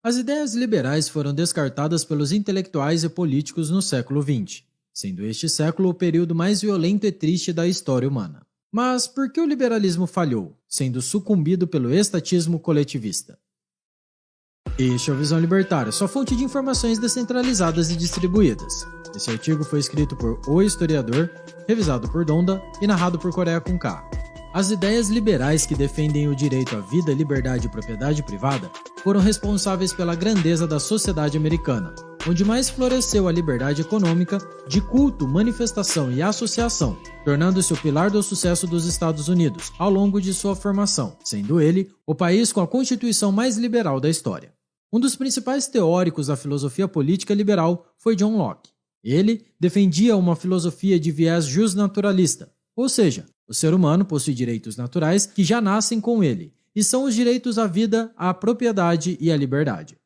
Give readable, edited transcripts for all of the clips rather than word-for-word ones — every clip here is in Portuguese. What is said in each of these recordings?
As ideias liberais foram descartadas pelos intelectuais e políticos no século XX, sendo este século o período mais violento e triste da história humana. Mas por que o liberalismo falhou, sendo sucumbido pelo estatismo coletivista? Este é o Visão Libertária, sua fonte de informações descentralizadas e distribuídas. Esse artigo foi escrito por O Historiador, revisado por Donda e narrado por Coreia com K. As ideias liberais que defendem o direito à vida, liberdade e propriedade privada foram responsáveis pela grandeza da sociedade americana, onde mais floresceu a liberdade econômica, de culto, manifestação e associação, tornando-se o pilar do sucesso dos Estados Unidos ao longo de sua formação, sendo ele o país com a constituição mais liberal da história. Um dos principais teóricos da filosofia política liberal foi John Locke. Ele defendia uma filosofia de viés justnaturalista, ou seja, o ser humano possui direitos naturais que já nascem com ele, e são os direitos à vida, à propriedade e à liberdade.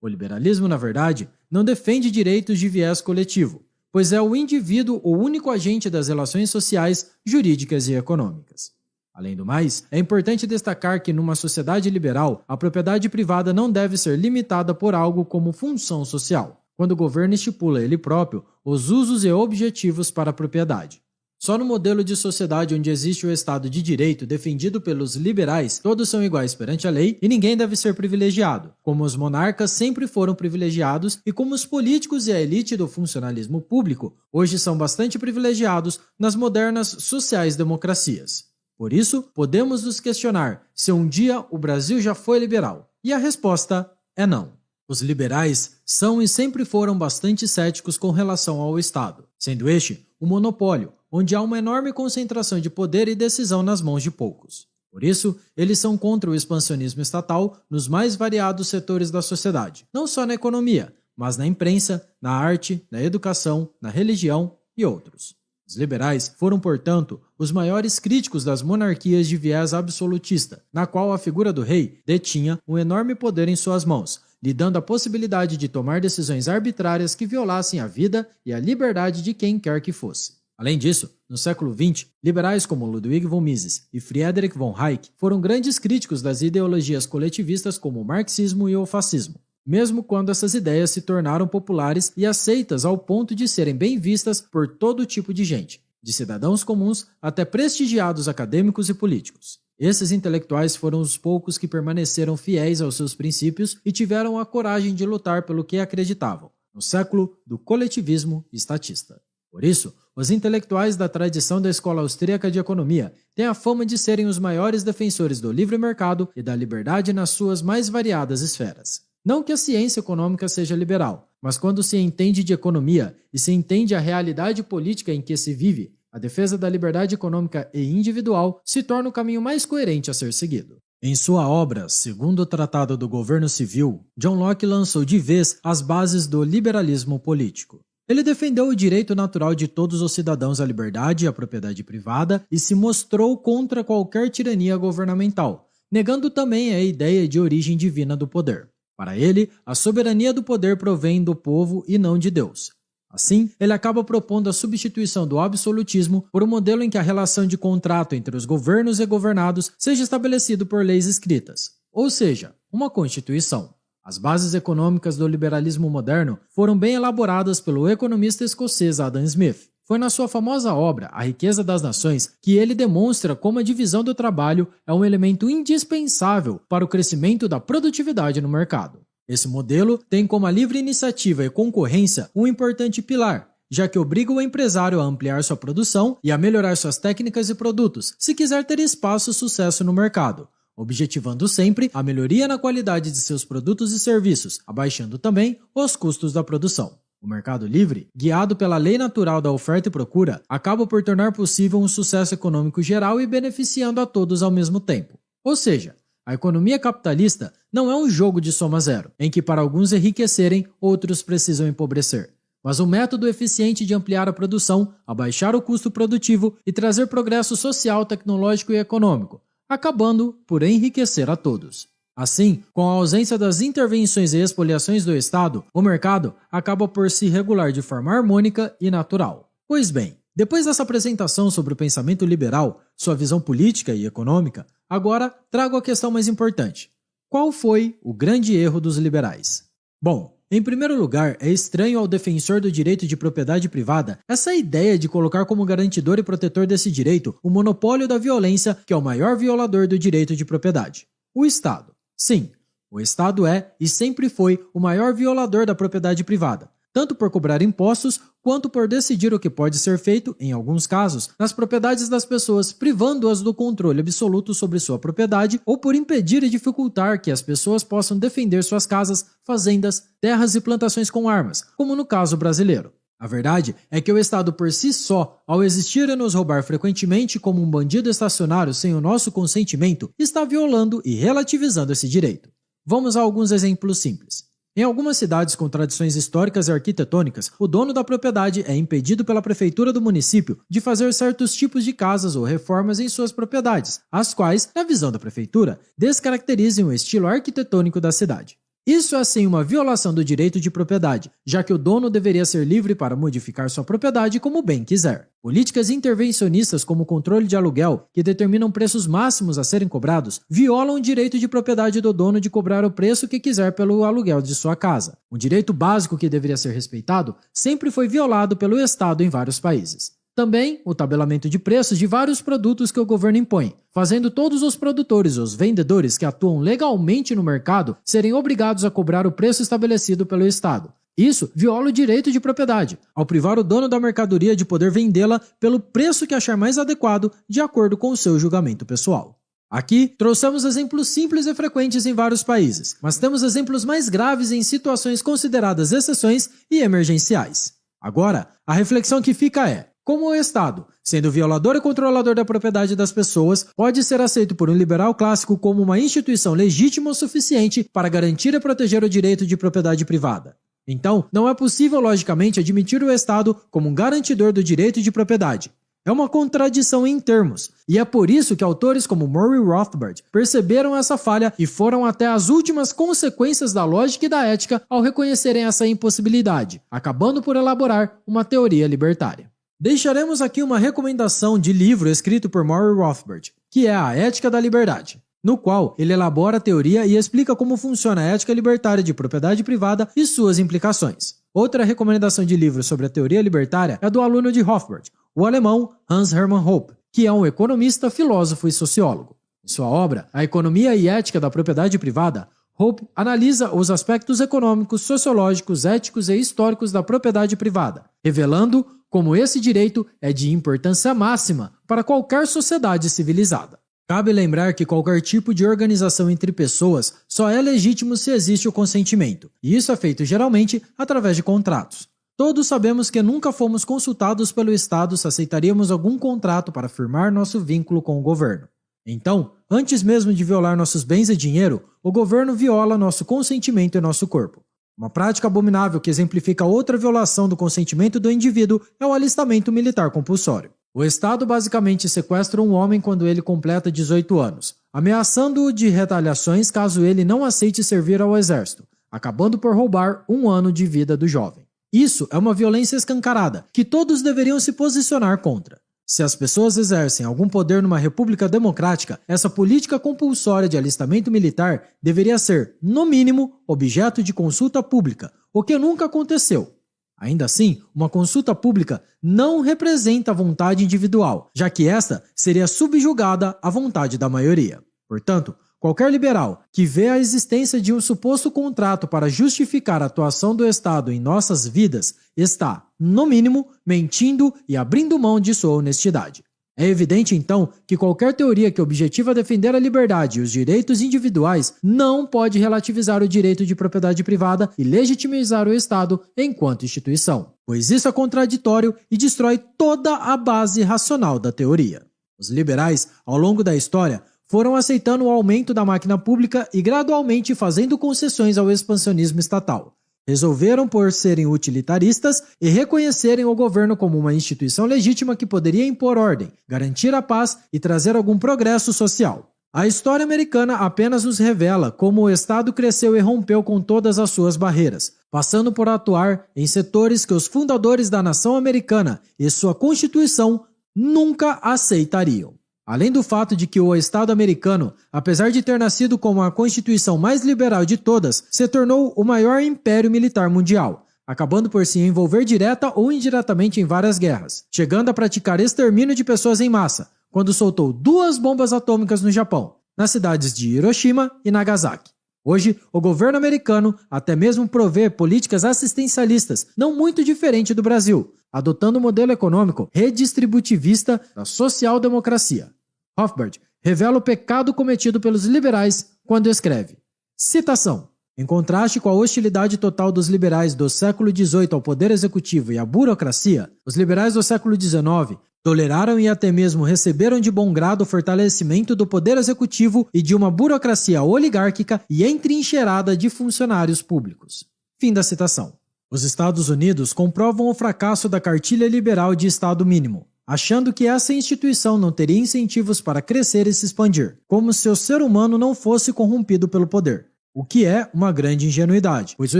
O liberalismo, na verdade, não defende direitos de viés coletivo, pois é o indivíduo o único agente das relações sociais, jurídicas e econômicas. Além do mais, é importante destacar que numa sociedade liberal, a propriedade privada não deve ser limitada por algo como função social, quando o governo estipula ele próprio os usos e objetivos para a propriedade. Só no modelo de sociedade onde existe o Estado de Direito defendido pelos liberais, todos são iguais perante a lei e ninguém deve ser privilegiado, como os monarcas sempre foram privilegiados e como os políticos e a elite do funcionalismo público hoje são bastante privilegiados nas modernas sociais-democracias. Por isso, podemos nos questionar se um dia o Brasil já foi liberal. E a resposta é não. Os liberais são e sempre foram bastante céticos com relação ao Estado, sendo este um monopólio, onde há uma enorme concentração de poder e decisão nas mãos de poucos. Por isso, eles são contra o expansionismo estatal nos mais variados setores da sociedade, não só na economia, mas na imprensa, na arte, na educação, na religião e outros. Os liberais foram, portanto, os maiores críticos das monarquias de viés absolutista, na qual a figura do rei detinha um enorme poder em suas mãos, lhe dando a possibilidade de tomar decisões arbitrárias que violassem a vida e a liberdade de quem quer que fosse. Além disso, no século XX, liberais como Ludwig von Mises e Friedrich von Hayek foram grandes críticos das ideologias coletivistas como o marxismo e o fascismo, mesmo quando essas ideias se tornaram populares e aceitas ao ponto de serem bem vistas por todo tipo de gente, de cidadãos comuns até prestigiados acadêmicos e políticos. Esses intelectuais foram os poucos que permaneceram fiéis aos seus princípios e tiveram a coragem de lutar pelo que acreditavam, no século do coletivismo estatista. Por isso, os intelectuais da tradição da escola austríaca de economia têm a fama de serem os maiores defensores do livre mercado e da liberdade nas suas mais variadas esferas. Não que a ciência econômica seja liberal, mas quando se entende de economia e se entende a realidade política em que se vive, a defesa da liberdade econômica e individual se torna o caminho mais coerente a ser seguido. Em sua obra, Segundo o Tratado do Governo Civil, John Locke lançou de vez as bases do liberalismo político. Ele defendeu o direito natural de todos os cidadãos à liberdade e à propriedade privada e se mostrou contra qualquer tirania governamental, negando também a ideia de origem divina do poder. Para ele, a soberania do poder provém do povo e não de Deus. Assim, ele acaba propondo a substituição do absolutismo por um modelo em que a relação de contrato entre os governos e governados seja estabelecido por leis escritas, ou seja, uma constituição. As bases econômicas do liberalismo moderno foram bem elaboradas pelo economista escocês Adam Smith. Foi na sua famosa obra, A Riqueza das Nações, que ele demonstra como a divisão do trabalho é um elemento indispensável para o crescimento da produtividade no mercado. Esse modelo tem como a livre iniciativa e concorrência um importante pilar, já que obriga o empresário a ampliar sua produção e a melhorar suas técnicas e produtos, se quiser ter espaço e sucesso no mercado, objetivando sempre a melhoria na qualidade de seus produtos e serviços, abaixando também os custos da produção. O mercado livre, guiado pela lei natural da oferta e procura, acaba por tornar possível um sucesso econômico geral e beneficiando a todos ao mesmo tempo. Ou seja, a economia capitalista não é um jogo de soma zero, em que para alguns enriquecerem, outros precisam empobrecer, mas um método eficiente de ampliar a produção, abaixar o custo produtivo e trazer progresso social, tecnológico e econômico, acabando por enriquecer a todos. Assim, com a ausência das intervenções e expoliações do Estado, o mercado acaba por se regular de forma harmônica e natural. Pois bem, depois dessa apresentação sobre o pensamento liberal, sua visão política e econômica, agora trago a questão mais importante. Qual foi o grande erro dos liberais? Bom, em primeiro lugar, é estranho ao defensor do direito de propriedade privada essa ideia de colocar como garantidor e protetor desse direito o monopólio da violência, que é o maior violador do direito de propriedade: o Estado. Sim, o Estado é e sempre foi o maior violador da propriedade privada, tanto por cobrar impostos quanto por decidir o que pode ser feito, em alguns casos, nas propriedades das pessoas, privando-as do controle absoluto sobre sua propriedade ou por impedir e dificultar que as pessoas possam defender suas casas, fazendas, terras e plantações com armas, como no caso brasileiro. A verdade é que o Estado por si só, ao existir e nos roubar frequentemente como um bandido estacionário sem o nosso consentimento, está violando e relativizando esse direito. Vamos a alguns exemplos simples. Em algumas cidades com tradições históricas e arquitetônicas, o dono da propriedade é impedido pela prefeitura do município de fazer certos tipos de casas ou reformas em suas propriedades, as quais, na visão da prefeitura, descaracterizem o estilo arquitetônico da cidade. Isso é sim uma violação do direito de propriedade, já que o dono deveria ser livre para modificar sua propriedade como bem quiser. Políticas intervencionistas como o controle de aluguel, que determinam preços máximos a serem cobrados, violam o direito de propriedade do dono de cobrar o preço que quiser pelo aluguel de sua casa. Um direito básico que deveria ser respeitado sempre foi violado pelo Estado em vários países. Também o tabelamento de preços de vários produtos que o governo impõe, fazendo todos os produtores e os vendedores que atuam legalmente no mercado serem obrigados a cobrar o preço estabelecido pelo Estado. Isso viola o direito de propriedade, ao privar o dono da mercadoria de poder vendê-la pelo preço que achar mais adequado de acordo com o seu julgamento pessoal. Aqui, trouxemos exemplos simples e frequentes em vários países, mas temos exemplos mais graves em situações consideradas exceções e emergenciais. Agora, a reflexão que fica é: como o Estado, sendo violador e controlador da propriedade das pessoas, pode ser aceito por um liberal clássico como uma instituição legítima o suficiente para garantir e proteger o direito de propriedade privada? Então, não é possível, logicamente, admitir o Estado como um garantidor do direito de propriedade. É uma contradição em termos, e é por isso que autores como Murray Rothbard perceberam essa falha e foram até as últimas consequências da lógica e da ética ao reconhecerem essa impossibilidade, acabando por elaborar uma teoria libertária. Deixaremos aqui uma recomendação de livro escrito por Murray Rothbard, que é A Ética da Liberdade, no qual ele elabora a teoria e explica como funciona a ética libertária de propriedade privada e suas implicações. Outra recomendação de livro sobre a teoria libertária é do aluno de Rothbard, o alemão Hans Hermann Hoppe, que é um economista, filósofo e sociólogo. Em sua obra, A Economia e Ética da Propriedade Privada, Hoppe analisa os aspectos econômicos, sociológicos, éticos e históricos da propriedade privada, revelando como esse direito é de importância máxima para qualquer sociedade civilizada. Cabe lembrar que qualquer tipo de organização entre pessoas só é legítimo se existe o consentimento, e isso é feito geralmente através de contratos. Todos sabemos que nunca fomos consultados pelo Estado se aceitaríamos algum contrato para firmar nosso vínculo com o governo. Então, antes mesmo de violar nossos bens e dinheiro, o governo viola nosso consentimento e nosso corpo. Uma prática abominável que exemplifica outra violação do consentimento do indivíduo é o alistamento militar compulsório. O Estado basicamente sequestra um homem quando ele completa 18 anos, ameaçando-o de retaliações caso ele não aceite servir ao exército, acabando por roubar 1 ano de vida do jovem. Isso é uma violência escancarada, que todos deveriam se posicionar contra. Se as pessoas exercem algum poder numa república democrática, essa política compulsória de alistamento militar deveria ser, no mínimo, objeto de consulta pública, o que nunca aconteceu. Ainda assim, uma consulta pública não representa a vontade individual, já que esta seria subjugada à vontade da maioria. Portanto, qualquer liberal que vê a existência de um suposto contrato para justificar a atuação do Estado em nossas vidas está, no mínimo, mentindo e abrindo mão de sua honestidade. É evidente, então, que qualquer teoria que objetiva defender a liberdade e os direitos individuais não pode relativizar o direito de propriedade privada e legitimizar o Estado enquanto instituição, pois isso é contraditório e destrói toda a base racional da teoria. Os liberais, ao longo da história, foram aceitando o aumento da máquina pública e gradualmente fazendo concessões ao expansionismo estatal. Resolveram por serem utilitaristas e reconhecerem o governo como uma instituição legítima que poderia impor ordem, garantir a paz e trazer algum progresso social. A história americana apenas nos revela como o Estado cresceu e rompeu com todas as suas barreiras, passando por atuar em setores que os fundadores da nação americana e sua Constituição nunca aceitariam. Além do fato de que o Estado americano, apesar de ter nascido como a constituição mais liberal de todas, se tornou o maior império militar mundial, acabando por se envolver direta ou indiretamente em várias guerras, chegando a praticar extermínio de pessoas em massa, quando soltou 2 bombas atômicas no Japão, nas cidades de Hiroshima e Nagasaki. Hoje, o governo americano até mesmo provê políticas assistencialistas não muito diferente do Brasil, adotando o modelo econômico redistributivista da social-democracia. Rothbard revela o pecado cometido pelos liberais quando escreve, citação, em contraste com a hostilidade total dos liberais do século XVIII ao poder executivo e à burocracia, os liberais do século XIX toleraram e até mesmo receberam de bom grado o fortalecimento do poder executivo e de uma burocracia oligárquica e entrincheirada de funcionários públicos. Fim da citação. Os Estados Unidos comprovam o fracasso da cartilha liberal de Estado mínimo, achando que essa instituição não teria incentivos para crescer e se expandir, como se o ser humano não fosse corrompido pelo poder. O que é uma grande ingenuidade, pois o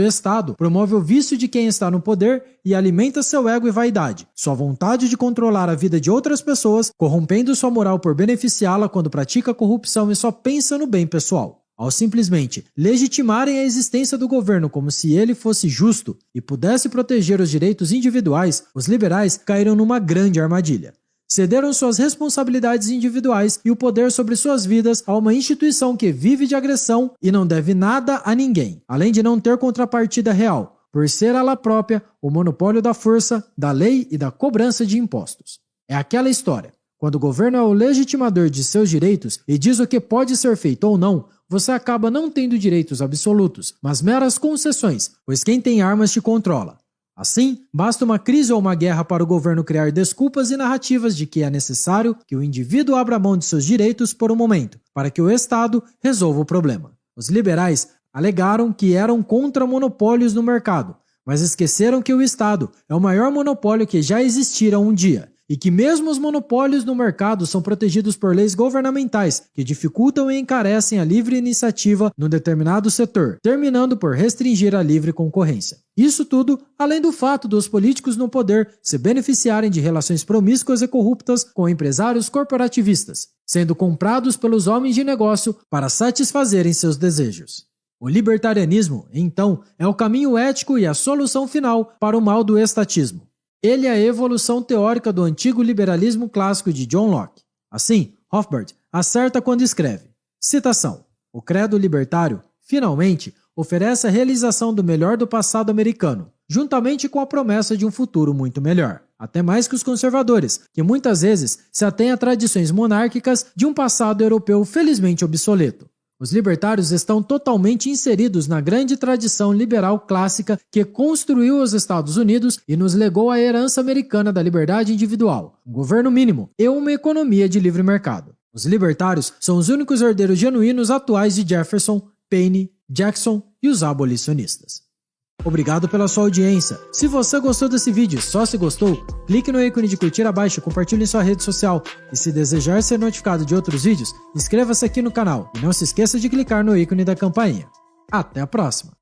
Estado promove o vício de quem está no poder e alimenta seu ego e vaidade, sua vontade de controlar a vida de outras pessoas, corrompendo sua moral por beneficiá-la quando pratica corrupção e só pensa no bem pessoal. Ao simplesmente legitimarem a existência do governo como se ele fosse justo e pudesse proteger os direitos individuais, os liberais caíram numa grande armadilha. Cederam suas responsabilidades individuais e o poder sobre suas vidas a uma instituição que vive de agressão e não deve nada a ninguém, além de não ter contrapartida real, por ser ela própria o monopólio da força, da lei e da cobrança de impostos. É aquela história. Quando o governo é o legitimador de seus direitos e diz o que pode ser feito ou não, você acaba não tendo direitos absolutos, mas meras concessões, pois quem tem armas te controla. Assim, basta uma crise ou uma guerra para o governo criar desculpas e narrativas de que é necessário que o indivíduo abra mão de seus direitos por um momento, para que o Estado resolva o problema. Os liberais alegaram que eram contra monopólios no mercado, mas esqueceram que o Estado é o maior monopólio que já existira um dia, e que mesmo os monopólios no mercado são protegidos por leis governamentais que dificultam e encarecem a livre iniciativa num determinado setor, terminando por restringir a livre concorrência. Isso tudo, além do fato dos políticos no poder se beneficiarem de relações promíscuas e corruptas com empresários corporativistas, sendo comprados pelos homens de negócio para satisfazerem seus desejos. O libertarianismo, então, é o caminho ético e a solução final para o mal do estatismo. Ele é a evolução teórica do antigo liberalismo clássico de John Locke. Assim, Rothbard acerta quando escreve, citação, o credo libertário, finalmente, oferece a realização do melhor do passado americano, juntamente com a promessa de um futuro muito melhor, até mais que os conservadores, que muitas vezes se atêm a tradições monárquicas de um passado europeu felizmente obsoleto. Os libertários estão totalmente inseridos na grande tradição liberal clássica que construiu os Estados Unidos e nos legou a herança americana da liberdade individual, um governo mínimo e uma economia de livre mercado. Os libertários são os únicos herdeiros genuínos atuais de Jefferson, Paine, Jackson e os abolicionistas. Obrigado pela sua audiência. Se você gostou desse vídeo, só se gostou, clique no ícone de curtir abaixo e compartilhe em sua rede social. E se desejar ser notificado de outros vídeos, inscreva-se aqui no canal e não se esqueça de clicar no ícone da campainha. Até a próxima!